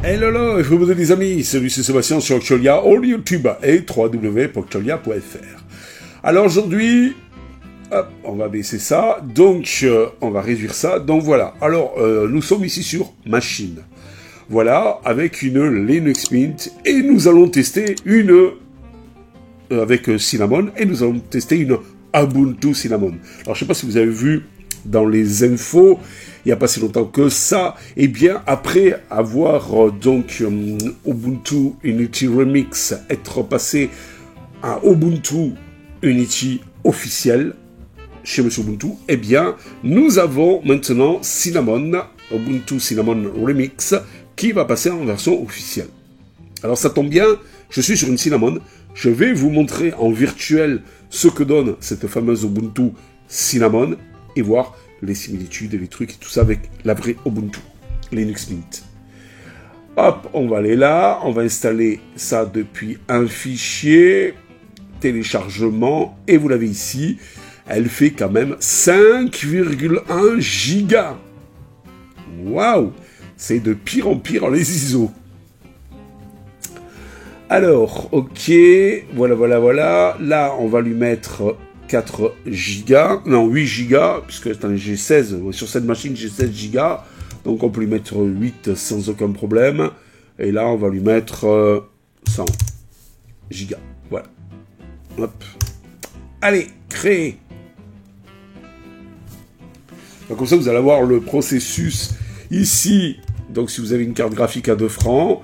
Hello, hello, je vous dis les amis, salut, c'est Sébastien sur Octolia, all YouTube et www.octolia.fr. Alors aujourd'hui, hop, on va baisser ça, donc on va réduire ça, donc voilà. Alors, nous sommes ici sur machine, voilà, avec une Linux Mint, et nous allons tester une, avec Cinnamon, et nous allons tester une Ubuntu Cinnamon. Alors je sais pas si vous avez vu dans les infos, il n'y a pas si longtemps que ça, et bien après avoir Ubuntu Unity Remix être passé à Ubuntu Unity officiel chez Monsieur Ubuntu, eh bien nous avons maintenant Cinnamon, Ubuntu Cinnamon Remix, qui va passer en version officielle. Alors ça tombe bien, je suis sur une Cinnamon, je vais vous montrer en virtuel ce que donne cette fameuse Ubuntu Cinnamon et voir les similitudes et les trucs et tout ça avec la vraie Ubuntu, Linux Mint. Hop, on va aller là, on va installer ça depuis un fichier, téléchargement, et vous l'avez ici, elle fait quand même 5,1 gigas. Waouh, c'est de pire en pire les ISO. Alors, ok, voilà, là on va lui mettre 4 gigas, non 8 gigas, puisque attendez, j'ai 16, sur cette machine j'ai 16 gigas, donc on peut lui mettre 8 sans aucun problème, et là on va lui mettre 100 gigas, voilà. Hop. Allez, créer. Donc comme ça vous allez avoir le processus ici, donc si vous avez une carte graphique à 2 francs,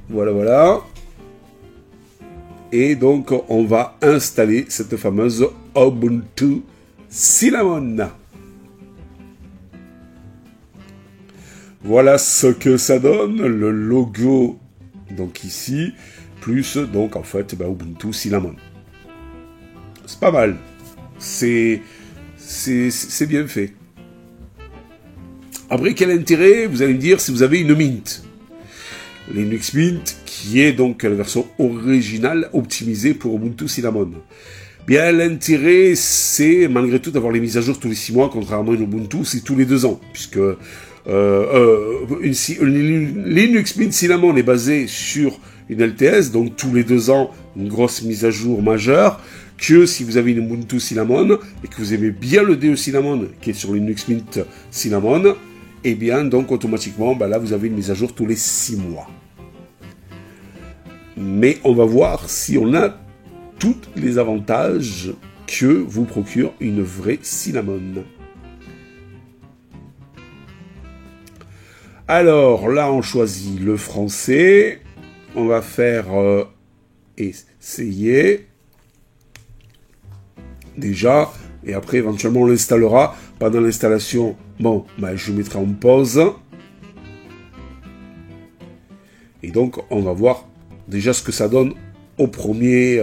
voilà. Et donc, on va installer cette fameuse Ubuntu Cinnamon. Voilà ce que ça donne, le logo, donc ici, plus, donc, en fait, Ubuntu Cinnamon. C'est pas mal. C'est bien fait. Après, quel intérêt, vous allez me dire, si vous avez une Mint. Linux Mint, qui est donc la version originale optimisée pour Ubuntu Cinnamon. Bien, l'intérêt, c'est malgré tout d'avoir les mises à jour tous les 6 mois, contrairement à une Ubuntu, c'est tous les 2 ans, puisque Linux Mint Cinnamon est basé sur une LTS, donc tous les 2 ans, une grosse mise à jour majeure, que si vous avez une Ubuntu Cinnamon, et que vous aimez bien le DE Cinnamon, qui est sur Linux Mint Cinnamon, et bien, donc, automatiquement, là, vous avez une mise à jour tous les 6 mois. Mais on va voir si on a tous les avantages que vous procure une vraie Cinnamon. Alors, là, on choisit le français. On va faire essayer. Déjà, et après, éventuellement, on l'installera. Pendant l'installation, je mettrai en pause. Et donc, on va voir déjà ce que ça donne au premier...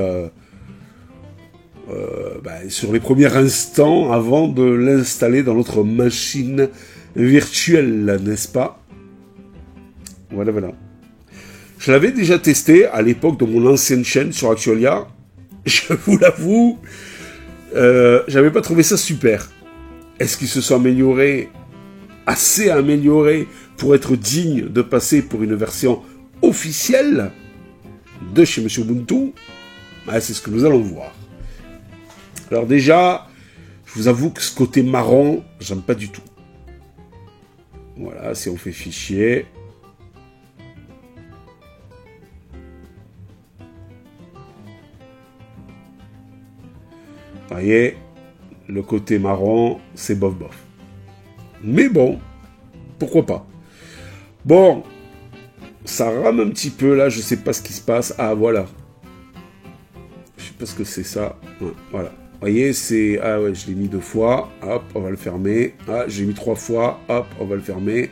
sur les premiers instants avant de l'installer dans notre machine virtuelle, n'est-ce pas? Voilà. Je l'avais déjà testé à l'époque de mon ancienne chaîne sur Actualia. Je vous l'avoue, j'avais pas trouvé ça super. Est-ce qu'ils se sont améliorés, assez améliorés, pour être dignes de passer pour une version officielle de chez Monsieur Ubuntu? C'est ce que nous allons voir. Alors déjà, je vous avoue que ce côté marron, j'aime pas du tout. Voilà, si on fait fichier. Vous voyez, le côté marron, c'est bof. Mais bon, pourquoi pas. Bon, ça rame un petit peu là, je sais pas ce qui se passe. Ah voilà. Je sais pas ce que c'est ça. Ouais, voilà. Vous voyez, c'est... Ah ouais, je l'ai mis 2 fois. Hop, on va le fermer. Ah, j'ai mis 3 fois. Hop, on va le fermer.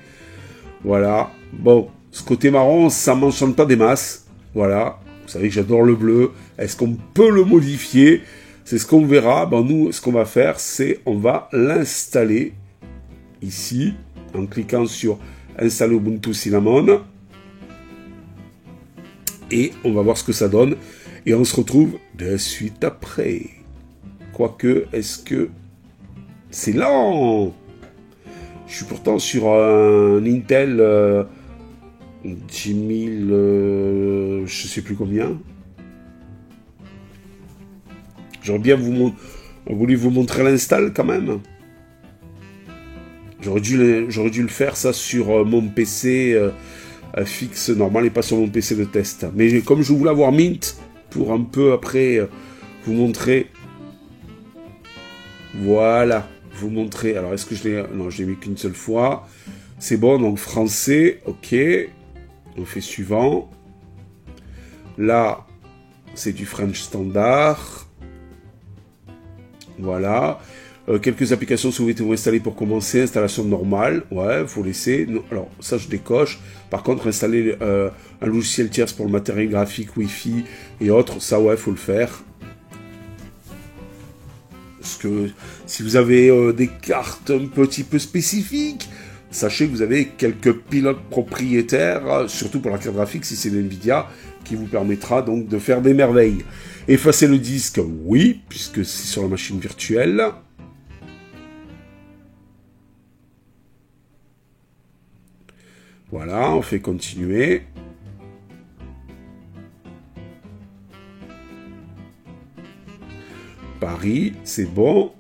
Voilà. Bon, ce côté marron, ça m'enchante pas des masses. Voilà. Vous savez que j'adore le bleu. Est-ce qu'on peut le modifier? C'est ce qu'on verra. Nous, ce qu'on va faire, c'est on va l'installer ici, en cliquant sur Installer Ubuntu Cinnamon. Et on va voir ce que ça donne. Et on se retrouve de suite après. Quoique, est-ce que c'est lent? Je suis pourtant sur un Intel 10 000, je sais plus combien. J'aurais bien voulu vous montrer l'install quand même. J'aurais dû le faire ça sur mon PC fixe normal et pas sur mon PC de test. Mais comme je voulais avoir Mint pour un peu après vous montrer. Voilà, vous montrer. Alors est-ce que je l'ai... Non, je l'ai mis qu'une seule fois. C'est bon, donc français, ok. On fait suivant. Là, c'est du French standard. Voilà. Quelques applications souhaitez-vous installer pour commencer. Installation normale. Ouais, faut laisser. Non, alors, ça, je décoche. Par contre, installer un logiciel tierce pour le matériel graphique, Wi-Fi et autres, ça, ouais, faut le faire. Parce que si vous avez des cartes un petit peu spécifiques, sachez que vous avez quelques pilotes propriétaires, surtout pour la carte graphique, si c'est l'NVIDIA, qui vous permettra donc de faire des merveilles. Effacer le disque, oui, puisque c'est sur la machine virtuelle. Voilà, on fait continuer. Paris, c'est bon.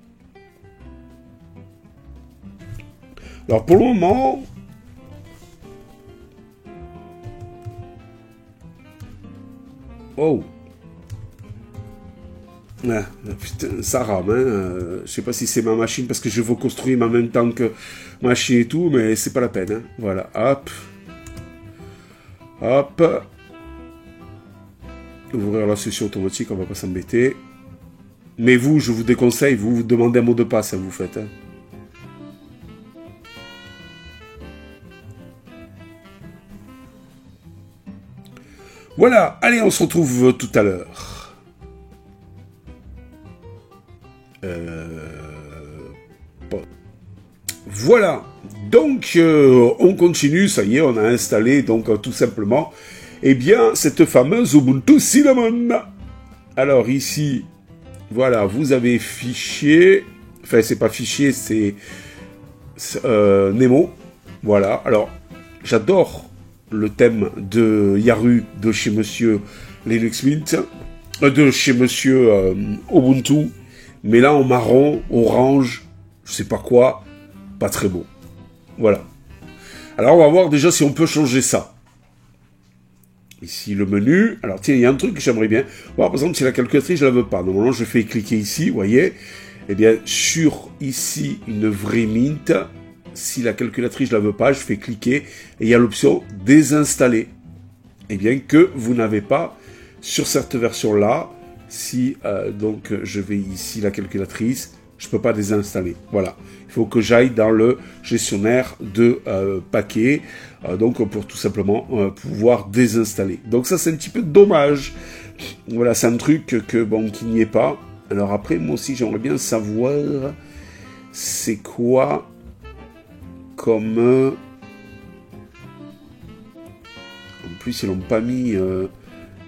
Alors pour le moment... Oh. Ah, putain, ça rame, hein. Je sais pas si c'est ma machine parce que je veux construire en même temps que ma machine et tout, mais c'est pas la peine. Hein. Voilà, hop. Hop. Ouvrir la session automatique, on va pas s'embêter. Mais vous, je vous déconseille, vous demandez un mot de passe, hein, vous faites. Hein. Voilà, allez, on se retrouve tout à l'heure. Bon. Voilà, donc on continue, ça y est, on a installé donc tout simplement, eh bien, cette fameuse Ubuntu Cinnamon. Alors ici, voilà, vous avez fichier, enfin c'est pas fichier, c'est Nemo, voilà, alors j'adore le thème de Yaru de chez Monsieur Linux Mint, de chez Monsieur Ubuntu, mais là en marron, orange, je sais pas quoi, pas très beau. Voilà. Alors on va voir déjà si on peut changer ça. Ici le menu. Alors tiens, il y a un truc que j'aimerais bien voir. Par exemple, si la calculatrice je la veux pas. Normalement, je fais cliquer ici, vous voyez. Eh bien, sur ici une vraie Mint. Si la calculatrice je la veux pas, je fais cliquer et il y a l'option désinstaller. Eh bien que vous n'avez pas sur cette version là. Si donc je vais ici la calculatrice, je peux pas désinstaller. Voilà. Il faut que j'aille dans le gestionnaire de paquets, donc pour tout simplement pouvoir désinstaller. Donc ça c'est un petit peu dommage. Voilà, c'est un truc que bon qui n'y est pas. Alors après moi aussi j'aimerais bien savoir c'est quoi comme en plus ils l'ont pas mis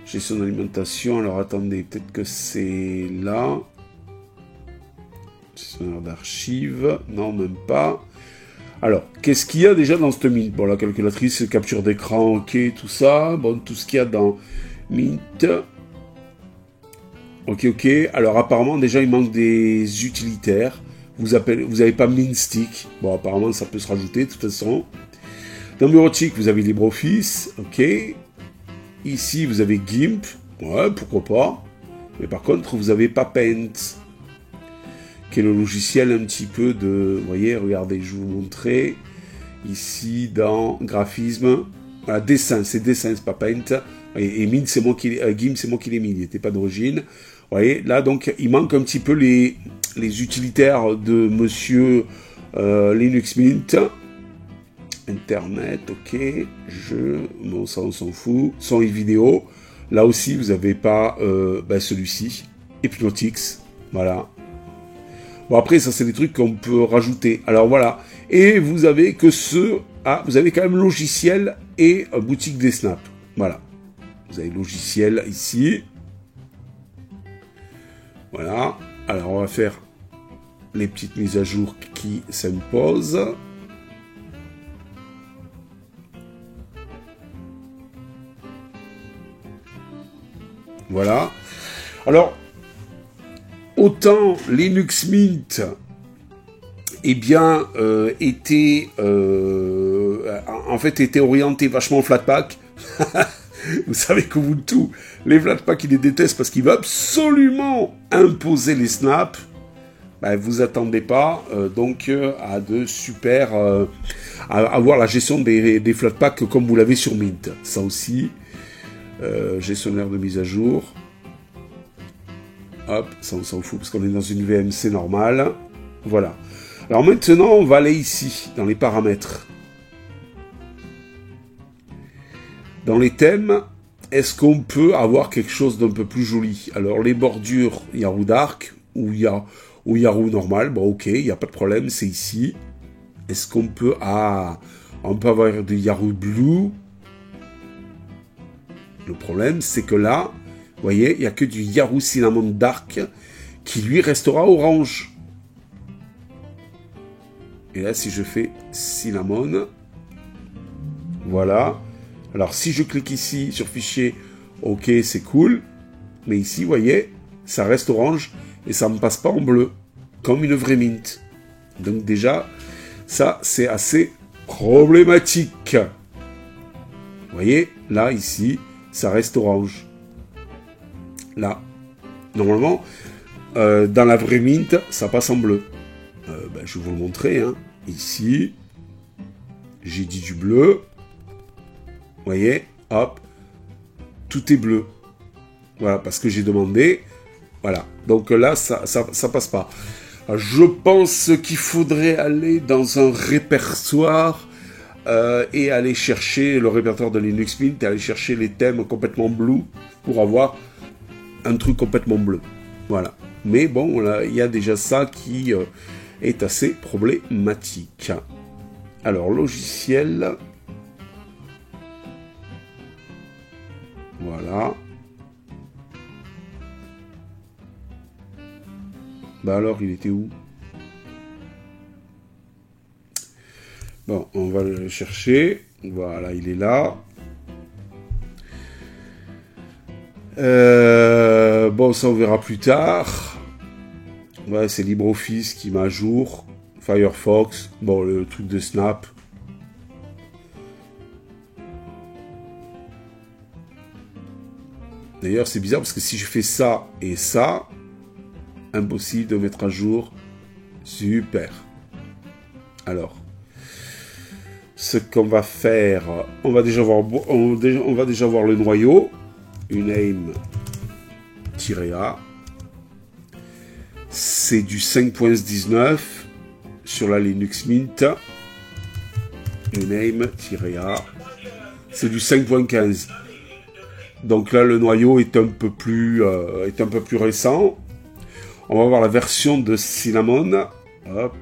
gestion d'alimentation. Alors attendez, peut-être que c'est là. Gestionnaire d'archives, non même pas. Alors, qu'est-ce qu'il y a déjà dans cette Mint? Bon, la calculatrice, capture d'écran, ok, tout ça. Bon, tout ce qu'il y a dans Mint. Ok. Alors, apparemment, déjà, il manque des utilitaires. Vous avez pas MintStick. Bon, apparemment, ça peut se rajouter, de toute façon. Dans bureautique, vous avez LibreOffice, ok. Ici, vous avez GIMP. Ouais, pourquoi pas. Mais par contre, vous avez pas Paint, qui est le logiciel un petit peu de... Vous voyez, regardez, je vais vous montrer. Ici, dans graphisme, voilà, dessin, c'est dessin, c'est pas Paint. Et Mint, c'est moi qui... GIMP, c'est moi qui l'ai mis, il n'était pas d'origine. Vous voyez, là, donc, il manque un petit peu les utilitaires de Monsieur Linux Mint. Internet, ok. Bon, ça, on s'en fout. Son et vidéo. Là aussi, vous n'avez pas celui-ci. Hypnotix, voilà. Bon, après, ça, c'est des trucs qu'on peut rajouter. Alors, voilà. Et vous avez que vous avez quand même logiciel et boutique des snaps. Voilà. Vous avez logiciel ici. Voilà. Alors, on va faire les petites mises à jour qui s'imposent. Voilà. Alors, autant Linux Mint, eh bien, était orienté vachement Flatpak. Vous savez qu'Ubuntu, les Flatpak, ils les détestent parce qu'il va absolument imposer les snaps. Ben, vous attendez pas à de super à avoir la gestion des Flatpak comme vous l'avez sur Mint. Ça aussi, gestionnaire de mise à jour. Hop, ça on s'en fout parce qu'on est dans une VMC normale. Voilà. Alors maintenant, on va aller ici, dans les paramètres. Dans les thèmes, est-ce qu'on peut avoir quelque chose d'un peu plus joli? Alors les bordures, Yahoo Dark ou Yahoo normal, bon ok, il n'y a pas de problème, c'est ici. Est-ce qu'on peut... Ah, on peut avoir du Yahoo Blue. Le problème, c'est que là, vous voyez, il n'y a que du Yahoo Cinnamon Dark qui lui restera orange. Et là, si je fais Cinnamon, voilà. Alors, si je clique ici sur fichier, ok, c'est cool. Mais ici, vous voyez, ça reste orange et ça ne me passe pas en bleu, comme une vraie Mint. Donc déjà, ça, c'est assez problématique. Vous voyez, là, ici, ça reste orange. Là, normalement, dans la vraie Mint, ça passe en bleu. Je vais vous le montrer. Hein. Ici, j'ai dit du bleu. Vous voyez, hop, tout est bleu. Voilà, parce que j'ai demandé. Voilà, donc là, ça passe pas. Je pense qu'il faudrait aller dans un répertoire et aller chercher le répertoire de Linux Mint et aller chercher les thèmes complètement bleu pour avoir un truc complètement bleu. Voilà. Mais bon, là, il y a déjà ça qui est assez problématique. Alors, logiciel. Voilà. Bah alors, il était où? Bon, on va le chercher. Voilà, il est là. Bon, ça on verra plus tard. Ouais, c'est LibreOffice qui met à jour. Firefox. Bon, le truc de Snap. D'ailleurs, c'est bizarre parce que si je fais ça et ça, impossible de mettre à jour. Super. Alors, ce qu'on va faire, on va déjà voir le noyau. Uname-A. C'est du 5.19 sur la Linux Mint. Uname-A. C'est du 5.15. Donc là, le noyau est un peu plus récent. On va voir la version de Cinnamon. Hop.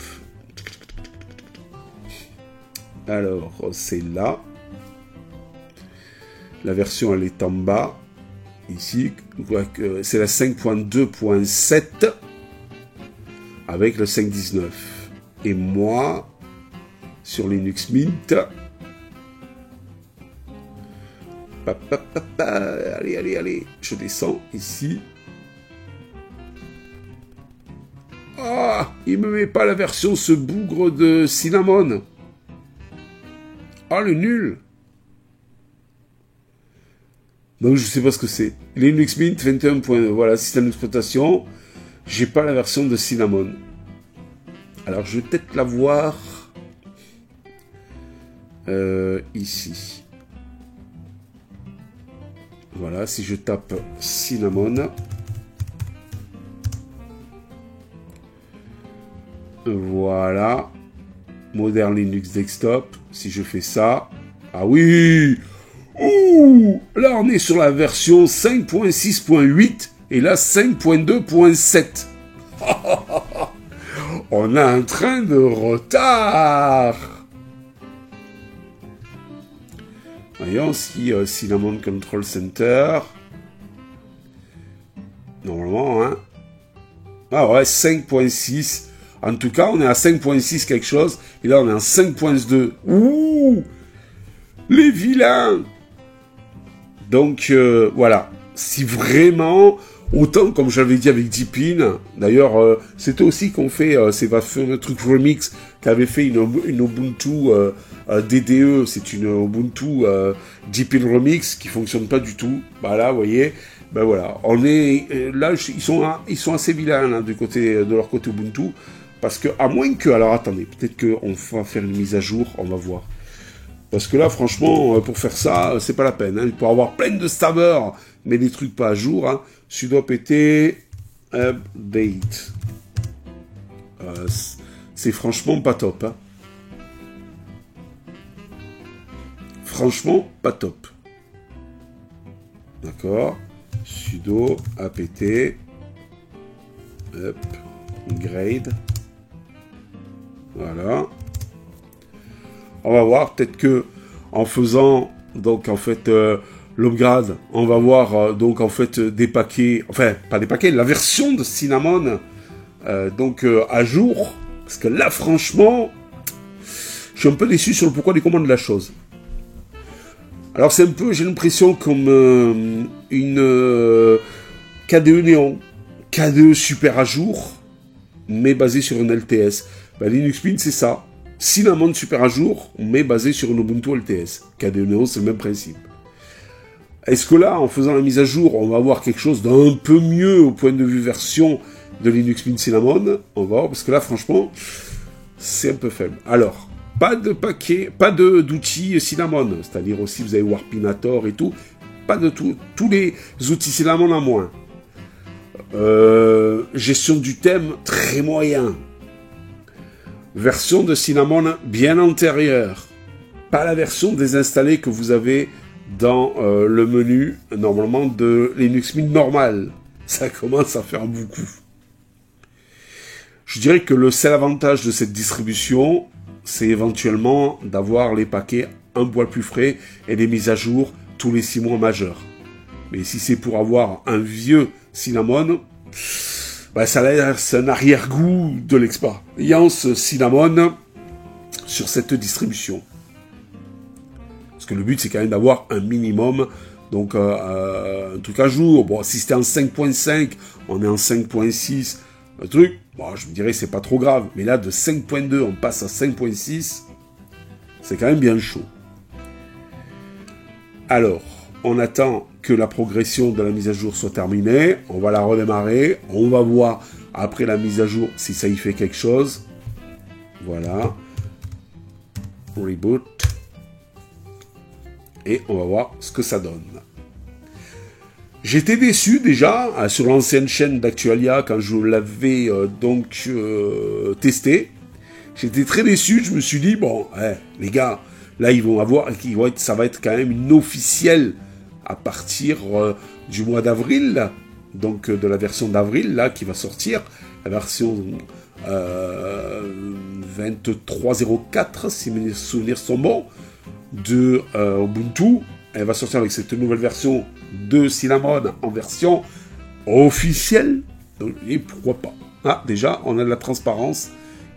Alors, c'est là. La version, elle est en bas. Ici, c'est la 5.2.7 avec le 5.19. Et moi, sur Linux Mint, allez, je descends ici. Ah, il me met pas la version, ce bougre de Cinnamon. Ah, le nul. Donc, je sais pas ce que c'est. Linux Mint 21. Voilà, système d'exploitation. J'ai pas la version de Cinnamon. Alors, je vais peut-être la voir ici. Voilà, si je tape Cinnamon. Voilà. Modern Linux Desktop. Si je fais ça. Ah oui! Ouh! Là, on est sur la version 5.6.8 et là, 5.2.7. On a un train de retard. Voyons si Cinnamon Control Center. Normalement, hein. Ah ouais, 5.6. En tout cas, on est à 5.6 quelque chose. Et là, on est en 5.2. Ouh! Les vilains! Donc, voilà. si vraiment, autant comme j'avais dit avec Deepin, d'ailleurs, c'était aussi qu'on fait ces fameux trucs remix, qu'avait fait une Ubuntu DDE, c'est une Ubuntu Deepin Remix qui fonctionne pas du tout. Bah là, vous voyez, ben voilà, on est là, ils sont assez vilains là, de leur côté Ubuntu, parce que à moins que, alors attendez, peut-être qu'on va faire une mise à jour, on va voir. Parce que là, franchement, pour faire ça, c'est pas la peine. Hein. Pour avoir plein de serveurs, mais des trucs pas à jour, hein. Sudo apt update. C'est franchement pas top. Hein. Franchement, pas top. D'accord. Sudo apt upgrade. Voilà. On va voir, peut-être que en faisant donc en fait l'upgrade, on va voir donc en fait des paquets, enfin pas des paquets, la version de Cinnamon donc à jour, parce que là franchement, je suis un peu déçu sur le pourquoi du comment de la chose. Alors c'est un peu, j'ai l'impression comme une KDE Néon, KDE super à jour, mais basé sur une LTS. Ben, Linux Mint c'est ça. Cinnamon super à jour, mais basé sur une Ubuntu LTS. KDE Neo, c'est le même principe. Est-ce que là, en faisant la mise à jour, on va avoir quelque chose d'un peu mieux au point de vue version de Linux Mint Cinnamon? On va voir, parce que là, franchement, c'est un peu faible. Alors, pas de paquet, pas d'outils Cinnamon, c'est-à-dire aussi, vous avez Warpinator et tout, pas de tout, tous les outils Cinnamon à moins. Gestion du thème, très moyen. Version de Cinnamon bien antérieure. Pas la version désinstallée que vous avez dans le menu, normalement, de Linux Mint normal. Ça commence à faire beaucoup. Je dirais que le seul avantage de cette distribution, c'est éventuellement d'avoir les paquets un poil plus frais et des mises à jour tous les 6 mois majeurs. Mais si c'est pour avoir un vieux Cinnamon... bah, ça laisse un arrière-goût de l'expérience Cinnamon sur cette distribution. Parce que le but, c'est quand même d'avoir un minimum, donc un truc à jour. Bon, si c'était en 5.5, on est en 5.6, un truc, bon, je me dirais c'est pas trop grave. Mais là, de 5.2, on passe à 5.6, c'est quand même bien chaud. Alors, on attend que la progression de la mise à jour soit terminée, on va la redémarrer, on va voir après la mise à jour si ça y fait quelque chose. Voilà. Reboot. Et on va voir ce que ça donne. J'étais déçu déjà sur l'ancienne chaîne d'Actualia quand je l'avais testé. J'étais très déçu, je me suis dit, bon, les gars, là ça va être quand même une officielle à partir du mois d'avril, donc de la version d'avril, là, qui va sortir, la version 23.04, si mes souvenirs sont bons, de Ubuntu. Elle va sortir avec cette nouvelle version de Cinnamon en version officielle. Donc, et pourquoi pas? Ah, déjà, on a de la transparence.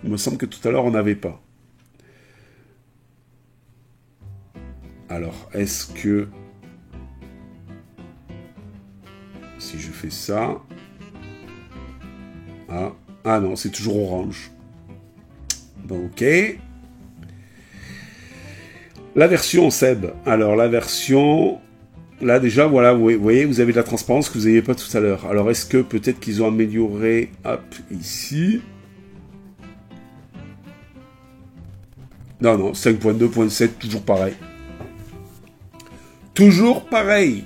Il me semble que tout à l'heure, on n'avait pas. Alors, est-ce que... si je fais ça... Ah non, c'est toujours orange. Bon, ok. La version, Seb. Alors, la version... là, déjà, voilà, vous voyez, vous avez de la transparence que vous n'aviez pas tout à l'heure. Alors, est-ce que peut-être qu'ils ont amélioré... hop, ici... non, 5.2.7, toujours pareil. Toujours pareil.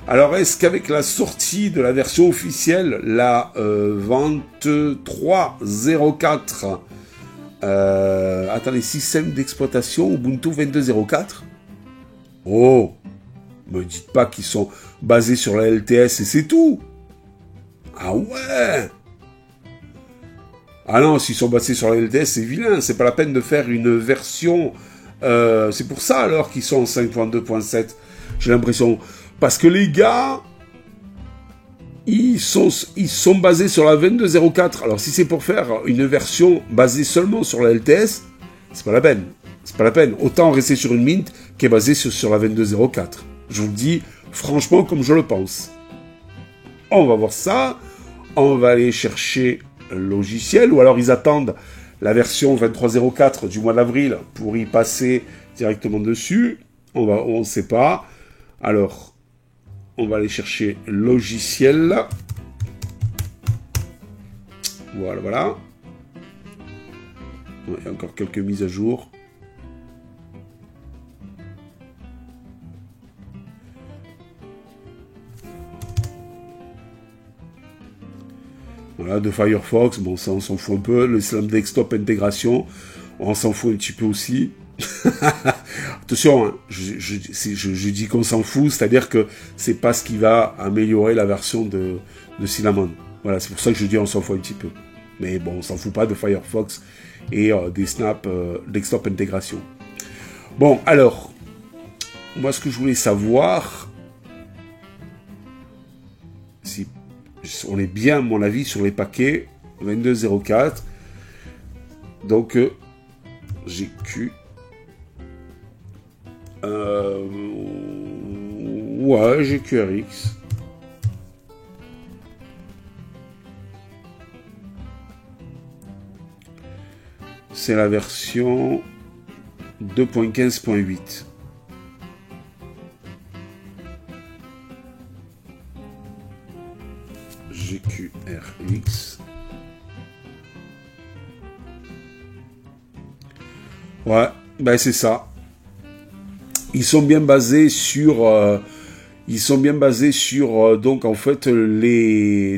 Alors, est-ce qu'avec la sortie de la version officielle, la 23.04, attendez, système d'exploitation Ubuntu 22.04. Oh, me dites pas qu'ils sont basés sur la LTS et c'est tout. Ah ouais. Ah non, s'ils sont basés sur la LTS, c'est vilain. C'est pas la peine de faire une version. C'est pour ça alors qu'ils sont en 5.2.7. J'ai l'impression. Parce que les gars, ils sont basés sur la 22.04. Alors si c'est pour faire une version basée seulement sur la LTS, c'est pas la peine. C'est pas la peine. Autant rester sur une Mint qui est basée sur la 22.04. Je vous le dis franchement comme je le pense. On va voir ça. On va aller chercher le logiciel, ou alors ils attendent la version 23.04 du mois d'avril pour y passer directement dessus. On ne sait pas. Alors, on va aller chercher logiciel. Voilà, voilà. Il y a encore quelques mises à jour. Voilà, de Firefox, bon ça on s'en fout un peu. Le Slam Desktop intégration, on s'en fout un petit peu aussi. Attention, hein, je dis qu'on s'en fout, c'est-à-dire que c'est pas ce qui va améliorer la version de Cinnamon. Voilà, c'est pour ça que je dis on s'en fout un petit peu. Mais bon, on s'en fout pas de Firefox et des Snap Desktop intégration. Bon, alors, moi ce que je voulais savoir, si on est bien, à mon avis, sur les paquets 22.04. Donc, GQ. Ouais, GQRX. C'est la version 2.15.8. GQRX. Ouais, ben c'est ça. Ils sont bien basés sur donc en fait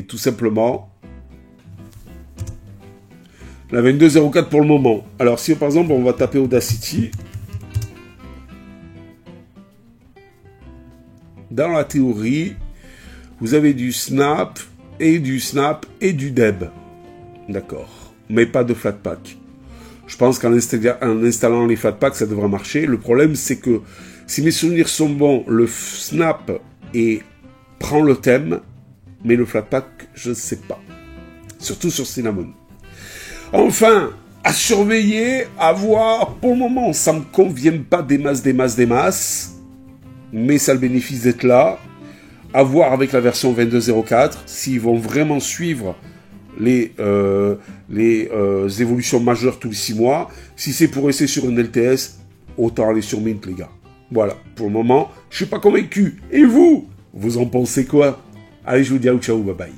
tout simplement la 22.04 pour le moment. Alors si par exemple on va taper Audacity, dans la théorie, vous avez du Snap et du Deb. D'accord. Mais pas de Flatpak. Je pense qu'en installant les Flatpak, ça devrait marcher. Le problème, c'est que si mes souvenirs sont bons, le Snap prend le thème, mais le Flatpak, je ne sais pas. Surtout sur Cinnamon. Enfin, à surveiller, à voir. Pour le moment, ça ne me convient pas des masses. Mais ça a le bénéfice d'être là. À voir avec la version 22.04, s'ils vont vraiment suivre les évolutions majeures tous les 6 mois. Si c'est pour rester sur une LTS, autant aller sur Mint, les gars. Voilà, pour le moment, je suis pas convaincu. Et vous en pensez quoi? Allez, je vous dis ciao, bye bye.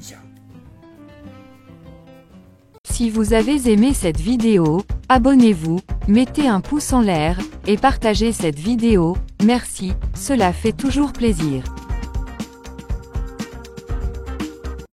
Si vous avez aimé cette vidéo, abonnez-vous, mettez un pouce en l'air, et partagez cette vidéo, merci, cela fait toujours plaisir.